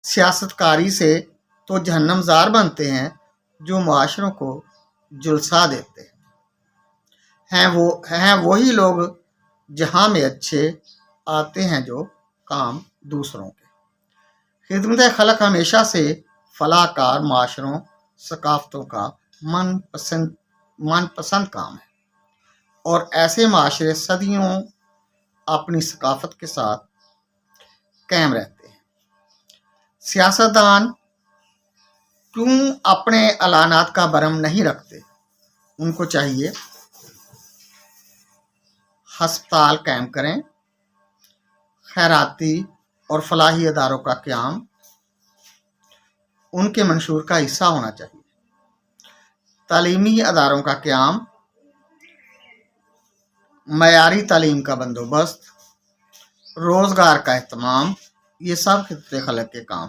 سیاست کاری سے تو جہنم زار بنتے ہیں جو معاشروں کو جلسا دیتے ہیں وہی لوگ جہاں میں اچھے آتے ہیں جو کام دوسروں کے۔ خدمت خلق ہمیشہ سے فلاح کار معاشروں ثقافتوں کا من پسند کام ہے، اور ایسے معاشرے صدیوں اپنی ثقافت کے ساتھ قائم رہتے ہیں۔ سیاستدان کیوں اپنے اعلانات کا برہم نہیں رکھتے؟ ان کو چاہیے ہسپتال قائم کریں، خیراتی اور فلاحی اداروں کا قیام ان کے منشور کا حصہ ہونا چاہیے، تعلیمی اداروں کا قیام، معیاری تعلیم کا بندوبست، روزگار کا اہتمام، یہ سب خدمت خلق کے کام